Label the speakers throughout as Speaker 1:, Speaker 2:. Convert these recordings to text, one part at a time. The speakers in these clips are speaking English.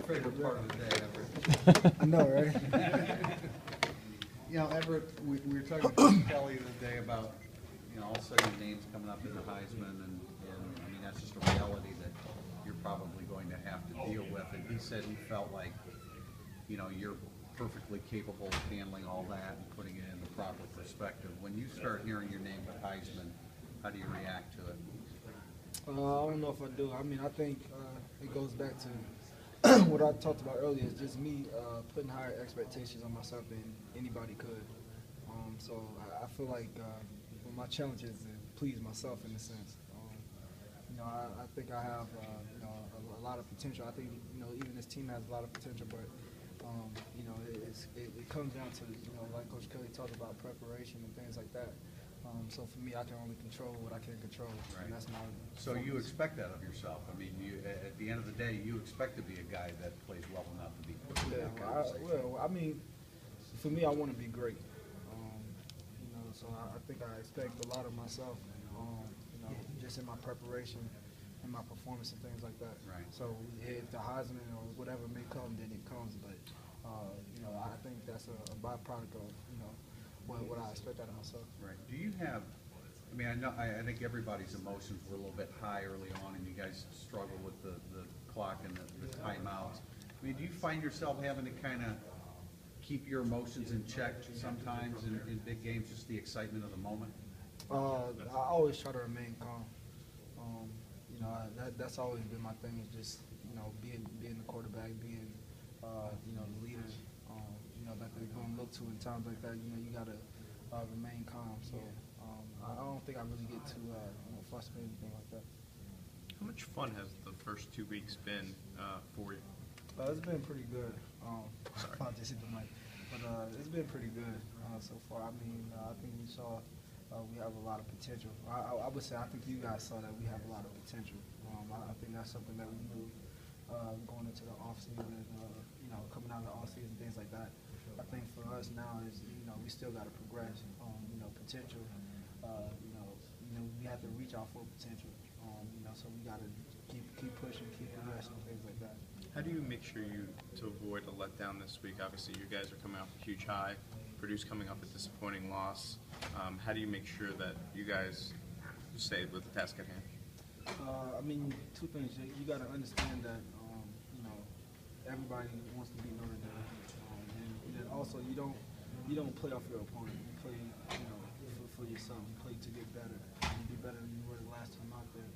Speaker 1: favorite part of the day, Everett?
Speaker 2: I know, right?
Speaker 1: You know, Everett, we were talking to Kelly the other day about, you know, all of a sudden names coming up in the Heisman, and I mean, that's just a reality that you're probably going to have to deal with. And he said he felt like, you know, you're perfectly capable of handling all that and putting it in the proper perspective. When you start hearing your name with Heisman, how do you react to it?
Speaker 2: I don't know if I do. I mean, I think it goes back to what I talked about earlier. Is just me putting higher expectations on myself than anybody could. So I feel like my challenge is to please myself in a sense. You know, I think I have you know, a lot of potential. I think, you know, even this team has a lot of potential, but you know, it comes down to, you know, like Coach Kelly talked about, preparation and things like that. So for me, I can only control what I can control,
Speaker 1: Right.
Speaker 2: and that's my.
Speaker 1: So you expect that of yourself. I mean, you, at the end of the day, you expect to be a guy that plays well enough to be put in that conversation.
Speaker 2: Well, I mean, for me, I want to be great. You know, so I think I expect a lot of myself. You know, just in my preparation and my performance and things like that.
Speaker 1: Right.
Speaker 2: So if the Heisman or whatever may come, then it comes. But you know, I think that's a byproduct of, you know, what I expect out of myself.
Speaker 1: Right. Do you have, I mean, I think everybody's emotions were a little bit high early on, and you guys struggle with the clock and the timeouts. I mean, do you find yourself having to kind of keep your emotions in check sometimes in big games, just the excitement of the moment?
Speaker 2: I always try to remain calm. You know, that's always been my thing, is just, you know, being the quarterback, being you know, the leader, you know, that they're going to look to in times like that. You know, you got to remain calm. So I don't think I really get too you know, frustrated or anything like that.
Speaker 3: How much fun has the first 2 weeks been for you?
Speaker 2: It's been pretty good.
Speaker 3: Sorry.
Speaker 2: I'll just hit the mic. But it's been pretty good so far. I mean, I think we saw we have a lot of potential. I would say I think you guys saw that we have a lot of potential. I think that's something that we knew going into the offseason, you know, coming out of the offseason, things like that. I think for us now is, you know, we still got to progress. You know, potential. You know, we have to reach our full potential. You know, so we got to keep pushing, keep progressing, things like that.
Speaker 3: How do you make sure to avoid a letdown this week? Obviously, you guys are coming off a huge high. Purdue's coming off a disappointing loss. How do you make sure that you guys stay with the task at hand?
Speaker 2: I mean, 2 things. You got to understand that, you know, everybody wants to beat Notre Dame, and then also you don't play off your opponent. You play, you know, for yourself. You play to get better. You be better than you were the last time out there.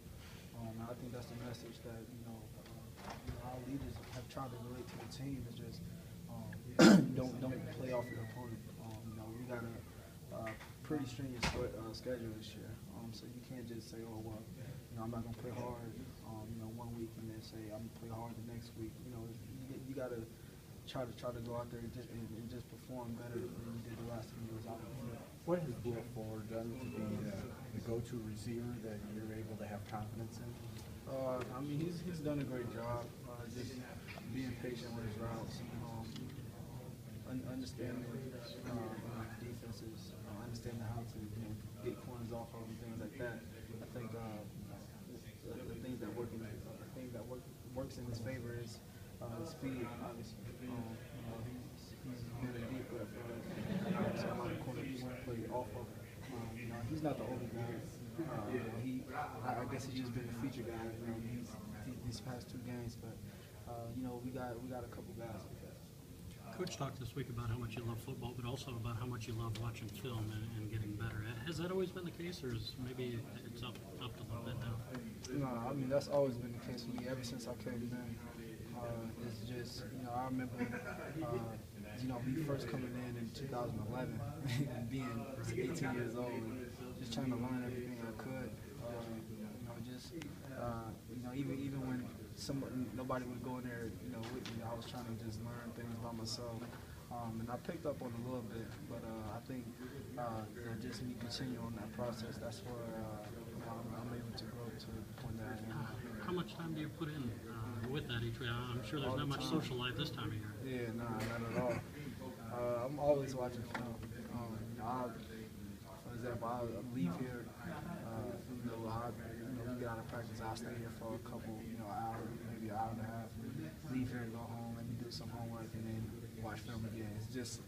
Speaker 2: I think that's the message that, you know, our leaders have tried to relate to the team. Is just don't play off your opponent. You know, we got a pretty strenuous schedule this year, so you can't just say, oh well, you know, I'm not gonna play hard, you know, 1 week and then say I'm gonna play hard the next week. You know, you gotta try to go out there and just perform better than you did the last time you was out there.
Speaker 4: What has Will Fuller done to be the go-to receiver that you're able to have confidence in?
Speaker 2: I mean, he's done a great job, just being patient with his routes, understanding defenses, understanding how to, you know, get corners off of and things like that. I think the things that works in his favor is speed. Obviously, you know, he's been a deep threat for us. So a lot of corners play off of him. You know, he's not the only guy. You know, I guess he's just been a feature guy. You know, these past 2 games, but you know, we got a couple guys like that.
Speaker 5: Coach talked this week about how much you love football, but also about how much you love watching film and getting better. Has that always been the case, or is maybe it's up a little bit now?
Speaker 2: No, I mean, that's always been the case for me ever since I came in. It's just, you know, I remember, you know, me first coming in 2011 and being 18 years old, and just trying to learn everything I could. You know, just, you know, even when nobody would go in there, you know, with me, I was trying to just learn things by myself. And I picked up on a little bit, but I think you know, just me continuing on that process, that's where you know, I'm able to grow to the point that I am.
Speaker 5: How much time do you put in with that each week? I'm sure there's not much social life this time of year.
Speaker 2: Yeah, nah, not at all. I'm always watching film. You know, for example, I leave here, you know, we get out of practice, I'll stay here for a couple, you know, hours, maybe an hour and a half, leave here and go home, maybe do some homework, and then watch film again. It's just,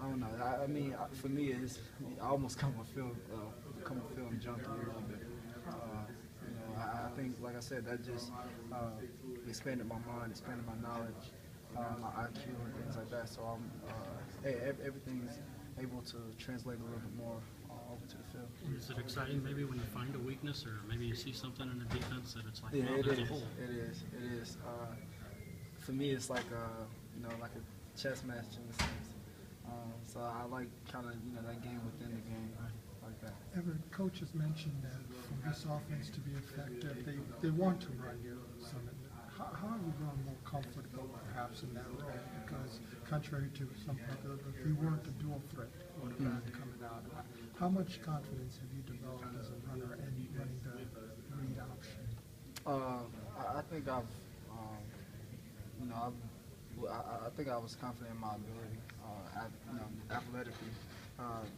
Speaker 2: I don't know. I mean, for me, I almost become a film junkie a little bit. You know, I think, like I said, that just expanded my mind, expanded my knowledge, my IQ, and things like that. So everything's able to translate a little bit more over to the field.
Speaker 5: Is it exciting maybe when you find a weakness, or maybe you see something in the defense that it's like,
Speaker 2: Yeah,
Speaker 5: wow, there's a hole?
Speaker 2: It is. For me, it's like you know, like a chess match in a sense. So I like kind of, you know, that game within the game, like that.
Speaker 6: Everett, coach has mentioned that for this offense to be effective, they want to run some. How have you grown more comfortable perhaps in that role? Because contrary to some people, if you weren't a dual threat quarterback coming out, how much confidence have you developed as a runner and running the read option?
Speaker 2: I think I've, you know, I think I was confident in my ability, you know, athletically.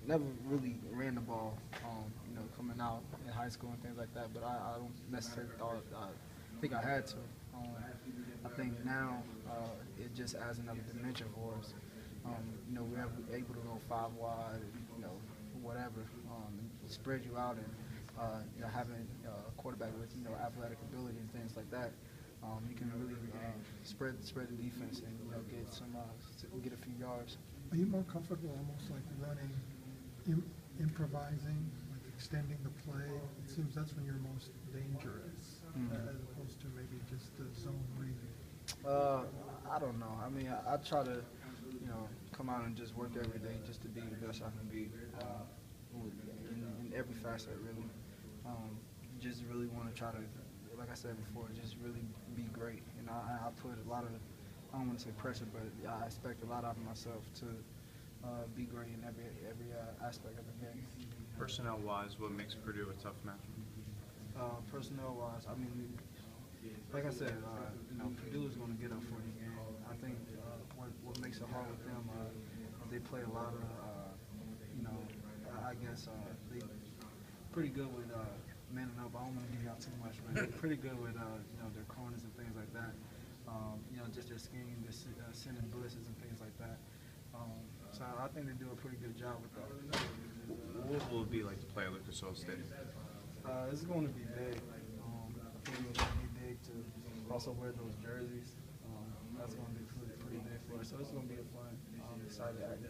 Speaker 2: Never really ran the ball, you know, coming out in high school and things like that. But I don't necessarily think I had to. I think now it just adds another dimension for us. You know, we're able to go 5 wide, you know, whatever, and spread you out, and you know, having a quarterback with, you know, athletic ability and things like that. You can really spread the defense and, you know, get a few yards.
Speaker 6: Are you more comfortable almost like running, improvising, like extending the play? It seems that's when you're most dangerous, as opposed to maybe just the zone read.
Speaker 2: I don't know. I mean, I try to, you know, come out and just work every day just to be the best I can be in every facet, really. Just really want to try to, like I said before, just really be great. You know, I put a lot of, I don't want to say pressure, but I expect a lot out of myself to be great in every aspect of the game.
Speaker 3: Personnel-wise, what makes Purdue a tough match?
Speaker 2: Personnel-wise, I mean, like I said, you know, Purdue is going to get up for the game. I think what makes it hard with them is they play a lot of, you know, I guess they pretty good with manning up. I don't want to give y'all too much, but they're pretty good with, you know, their corners and things like that. You know, just their scheme, their sending blitzes and things like that. So I think they do a pretty good job with that.
Speaker 3: What will it be like to play at Lucas Oil Stadium?
Speaker 2: It's going to be big. I think it's going to be big to also wear those jerseys. That's going to be pretty big for us. So it's going to be a fun, exciting act.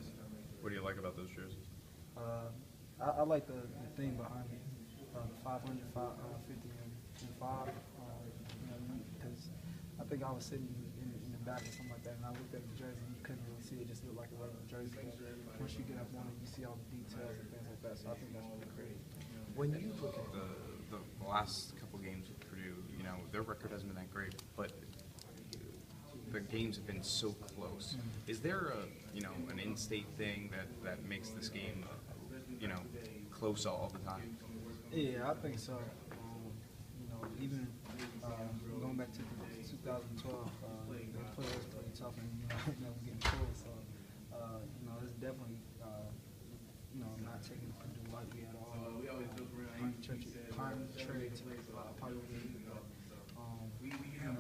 Speaker 3: What do you like about those jerseys?
Speaker 2: I like the theme behind it, the 500, 50, and 5. You know, because I think I was sitting in the back or something like that, and I looked at the jersey, and you couldn't really see it; just looked like a regular jersey. But once you get up on it, you see all the details and things like that. So I think that's really great.
Speaker 3: When you look at the last couple games with Purdue, you know, their record hasn't been that great, but the games have been so close. Is there an in-state thing that makes this game, you know, close all the time?
Speaker 2: Yeah, I think so. You know, even going back to 2012, they played us pretty tough, and you know, we're getting close. So you know, it's definitely you know, not taking Purdue lightly at all. Contrary to popular belief. You know,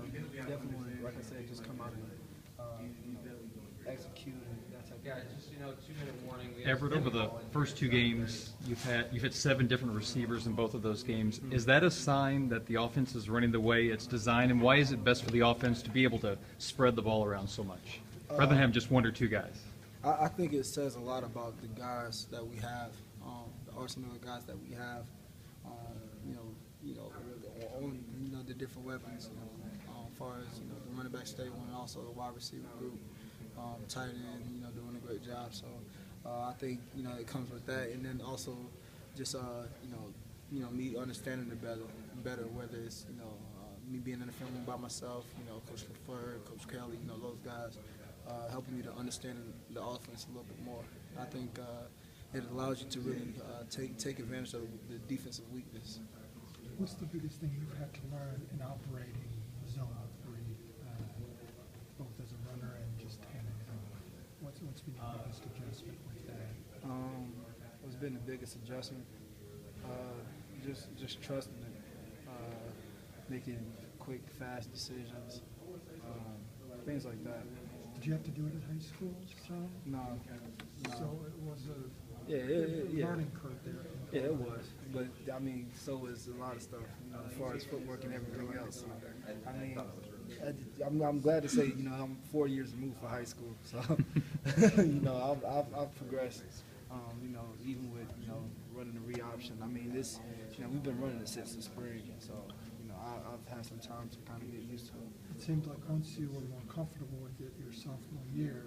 Speaker 2: definitely, like I said, just come out and you know, execute and that type of thing.
Speaker 7: Yeah, just, you know, 2-minute warning.
Speaker 8: Everett, over the first 2 games, you've hit 7 different receivers in both of those games. Is that a sign that the offense is running the way it's designed, and why is it best for the offense to be able to spread the ball around so much, rather than have just 1 or 2 guys?
Speaker 2: I think it says a lot about the guys that we have, the arsenal of guys that we have. You know, the different weapons. You know, as far as, you know, the running back stable and also the wide receiver group, tight end, you know, doing a great job. So I think, you know, it comes with that, and then also just you know, me understanding it better, whether it's, you know, me being in the film room by myself, you know, Coach Flair, Coach Kelly, you know, those guys helping me to understand the offense a little bit more. I think it allows you to really take advantage of the defensive weakness.
Speaker 6: What's the biggest thing you've had to learn in operating zone read, both as a runner and just handling it off? What's been the biggest adjustment with that?
Speaker 2: What's been the biggest adjustment? Just trusting it. making quick, fast decisions, things like that.
Speaker 6: Did you have to do it in high school, some?
Speaker 2: No.
Speaker 6: So it was a
Speaker 2: Yeah.
Speaker 6: learning curve there.
Speaker 2: Yeah, it was. But, I mean, so was a lot of stuff, as far as footwork and everything else. I mean, I'm glad to say, I'm 4 years removed for high school. So, I've progressed, even with, running the re-option. I mean, we've been running it since the spring. So, I've had some time to kind of get used to it.
Speaker 6: It seemed like once you were more comfortable with it your sophomore year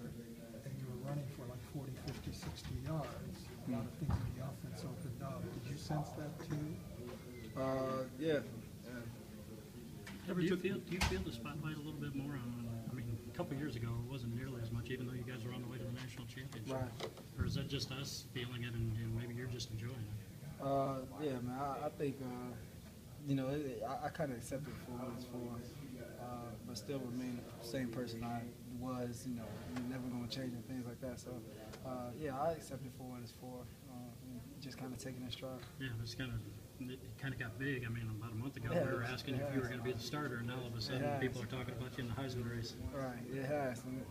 Speaker 6: and you were running for like 40, 50, 60 yards, a lot of things in the offense opened up. Did you sense that too?
Speaker 2: Yeah.
Speaker 5: Do you feel the spotlight a little bit more on? I mean, a couple of years ago it wasn't nearly as much, even though you guys were on the way to the national championship.
Speaker 2: Right.
Speaker 5: Or is that just us feeling it, and maybe you're just enjoying it?
Speaker 2: Yeah, man. I think I kind of accepted for what it's for, but still remain the same person I was. Never going to change and things like that. So, yeah, I accept it for what it's for. And just kind of taking it stride.
Speaker 5: Yeah, it kind of got big. I mean, about a month ago we were asking if you were going to be the starter, and now all of a sudden people are talking about you in the Heisman race.
Speaker 2: Right, it has. And,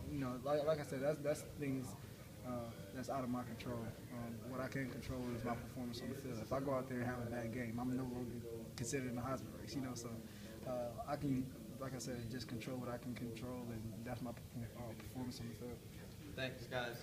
Speaker 2: like I said, that's things that's out of my control. What I can control is my performance on the field. If I go out there and have a bad game, I'm no longer considered in the Heisman race. So I can, like I said, just control what I can control, and that's my performance on the field.
Speaker 1: Thanks, guys.